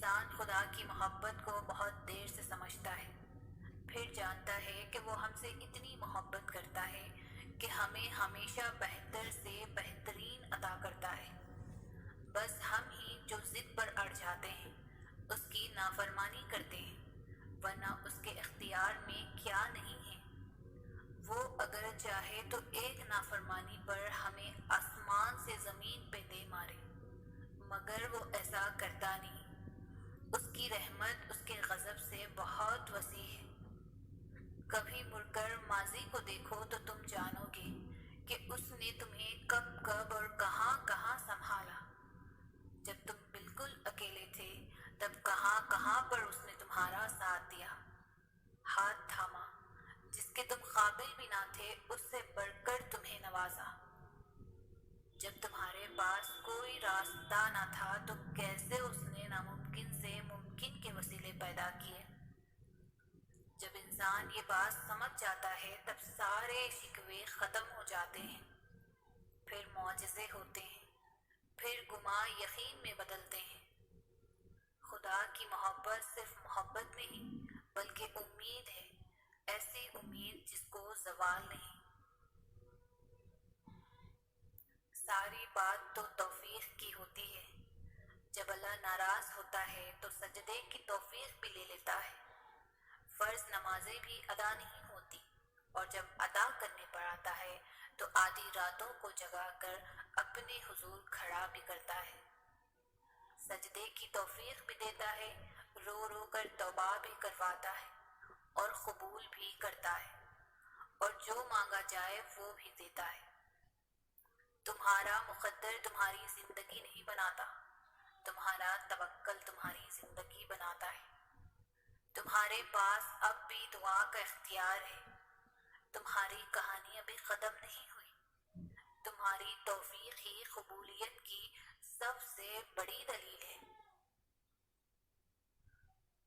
انسان خدا کی محبت کو بہت دیر سے سمجھتا ہے، پھر جانتا ہے کہ وہ ہم سے اتنی محبت کرتا ہے کہ ہمیں ہمیشہ بہتر سے بہترین عطا کرتا ہے، بس ہم ہی جو ضد پر اڑ جاتے ہیں، اس کی نافرمانی کرتے ہیں، ورنہ اس کے اختیار میں کیا نہیں ہے۔ وہ اگر چاہے تو ایک نافرمانی پر ہمیں آسمان سے زمین پہ دے مارے، مگر وہ ایسا کرتا نہیں۔ اس کی رحمت اس کے غضب سے بہت وسیع ہے۔ کبھی مڑ کر ماضی کو دیکھو تو تم جانو گے کہ اس نے تمہیں کب کب اور کہاں کہاں سنبھالا۔ جب تم بالکل اکیلے تھے تب کہاں کہاں پر اس نے تمہارا ساتھ دیا، ہاتھ تھاما، جس کے تم قابل بھی نہ تھے اس سے بڑھ کر تمہیں نوازا۔ جب تمہارے پاس کوئی راستہ نہ تھا تو کیسے اس نے ناممکن سے ممکن کے وسیلے پیدا کیے۔ جب انسان یہ بات سمجھ جاتا ہے تب سارے شکوے ختم ہو جاتے ہیں، پھر معجزے ہوتے ہیں، پھر گماں یقین میں بدلتے ہیں۔ خدا کی محبت صرف محبت نہیں بلکہ امید ہے، ایسی امید جس کو زوال نہیں۔ ساری بات تو توفیق کی ہوتی ہے۔ جب اللہ ناراض ہوتا ہے تو سجدے کی توفیق بھی لے لیتا ہے۔ فرض نمازیں بھی ادا نہیں ہوتی، اور جب ادا کرنے پر آتا ہے تو آدھی راتوں کو جگا کر اپنے حضور کھڑا بھی کرتا ہے۔ سجدے کی توفیق بھی دیتا ہے، رو رو کر توبہ بھی کرواتا ہے اور قبول بھی کرتا ہے، اور جو مانگا جائے وہ بھی دیتا ہے۔ تمہارا مقدر تمہاری زندگی نہیں بناتا، تمہارا توکل تمہاری زندگی بناتا ہے۔ تمہارے پاس اب بھی دعا کا اختیار ہے۔ تمہاری کہانی ابھی ختم نہیں ہوئی۔ تمہاری توفیق ہی قبولیت کی سب سے بڑی دلیل ہے۔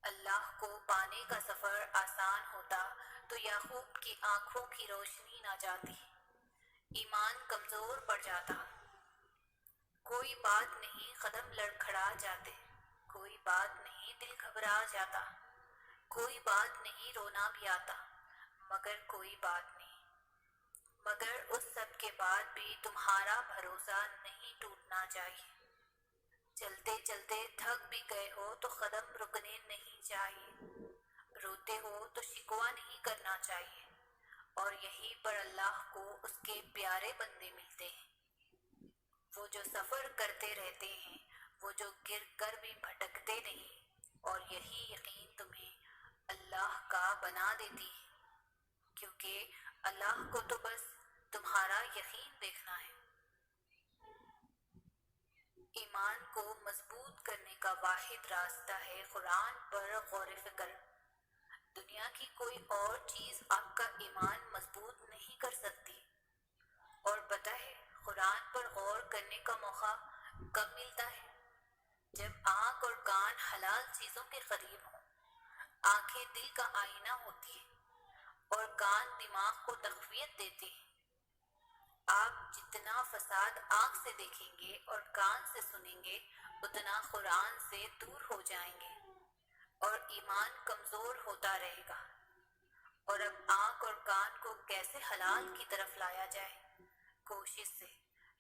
اللہ کو پانے کا سفر آسان ہوتا تو یعقوب کی آنکھوں کی روشنی نہ جاتی، ایمان کمزور پڑ جاتا۔ کوئی بات نہیں قدم لڑکھڑا جاتے، کوئی بات نہیں دل گھبرا جاتا، کوئی بات نہیں رونا بھی آتا، مگر کوئی بات نہیں۔ مگر اس سب کے بعد بھی تمہارا بھروسہ نہیں ٹوٹنا چاہیے۔ چلتے چلتے تھک بھی گئے ہو تو قدم رکنے نہیں چاہیے، روتے ہو تو شکوہ نہیں کرنا چاہیے، اور یہیں پر اللہ کو اس کے پیارے بندے ملتے ہیں، وہ جو سفر کرتے رہتے ہیں، وہ جو گر کر بھی بھٹکتے نہیں، اور یہی یقین تمہیں اللہ کا بنا دیتی ہے، کیونکہ اللہ کو تو بس تمہارا یقین دیکھنا ہے۔ ایمان کو مضبوط کرنے کا واحد راستہ ہے قرآن پر غور و فکر۔ دنیا کی کوئی اور چیز آپ کا ایمان مضبوط نہیں کر سکتی۔ اور پتہ ہے قرآن پر غور کرنے کا موقع کب ملتا ہے؟ جب آنکھ اور کان حلال چیزوں کے قریب ہوں۔ آنکھیں دل کا آئینہ ہوتی ہیں اور کان دماغ کو تقویت دیتے ہیں۔ آپ جتنا فساد آنکھ سے دیکھیں گے اور کان سے سنیں گے اتنا قرآن سے دور ہو جائیں گے، اور ایمان کمزور ہوتا رہے گا۔ اور اب آنکھ اور کان کو کیسے حلال کی طرف لایا جائے؟ کوشش سے۔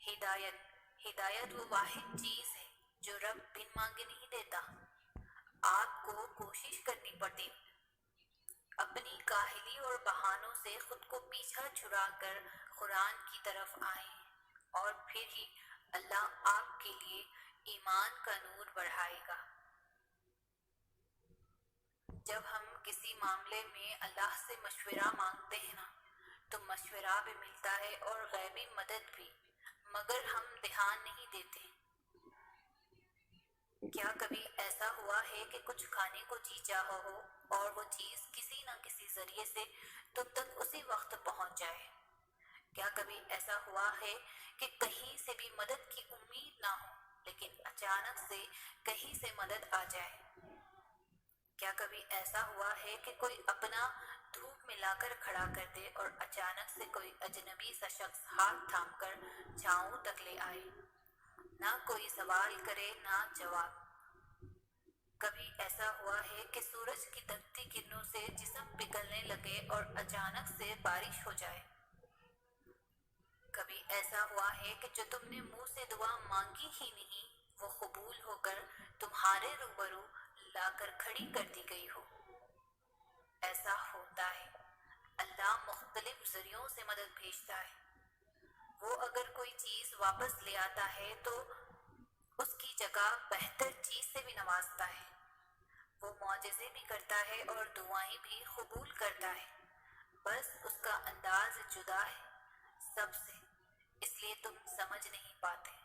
ہدایت وہ واحد چیز ہے جو رب بن مانگے نہیں دیتا۔ آپ کو کوشش کرنی پڑتی، اپنی کاہلی اور بہانوں سے خود کو پیچھا چھڑا کر قرآن کی طرف آئیں، اور پھر ہی اللہ آپ کے لیے ایمان کا نور بڑھائے گا۔ جب ہم کسی معاملے میں اللہ سے مشورہ مانگتے ہیں نا تو مشورہ بھی ملتا ہے اور غیبی مدد بھی، مگر ہم دھیان نہیں دیتے۔ کیا کبھی ایسا ہوا ہے کہ کچھ کھانے کو جی چاہا ہو اور وہ چیز کسی نہ کسی ذریعے سے تم تک اسی وقت پہنچ جائے؟ کیا کبھی ایسا ہوا ہے کہ کہیں سے بھی مدد کی امید نہ ہو لیکن اچانک سے کہیں سے مدد آ جائے؟ کیا کبھی ایسا ہوا ہے کہ کوئی اپنا دھوپ میں لا کر کھڑا کر دے اور اچانک سے کوئی اجنبی سا شخص ہاتھ تھام کر چھاؤں تک لے آئے، نہ کوئی سوال کرے نہ جواب؟ کبھی ایسا ہوا ہے کہ سورج کی دبتی کرنوں سے جسم پگھلنے لگے اور اچانک سے بارش ہو جائے؟ کبھی ایسا ہوا ہے کہ جو تم نے منہ سے دعا مانگی ہی نہیں وہ قبول ہو کر تمہارے روبرو لا کر کھڑی کر دی گئی ہو؟ ایسا ہوتا ہے، اللہ مختلف ذریعوں سے مدد بھیجتا ہے۔ وہ اگر کوئی چیز واپس لے آتا ہے تو اس کی جگہ بہتر چیز سے بھی نوازتا ہے۔ وہ معجزے بھی کرتا ہے اور دعائیں بھی قبول کرتا ہے، بس اس کا انداز جدا ہے سب سے، اس لیے تم سمجھ نہیں پاتے۔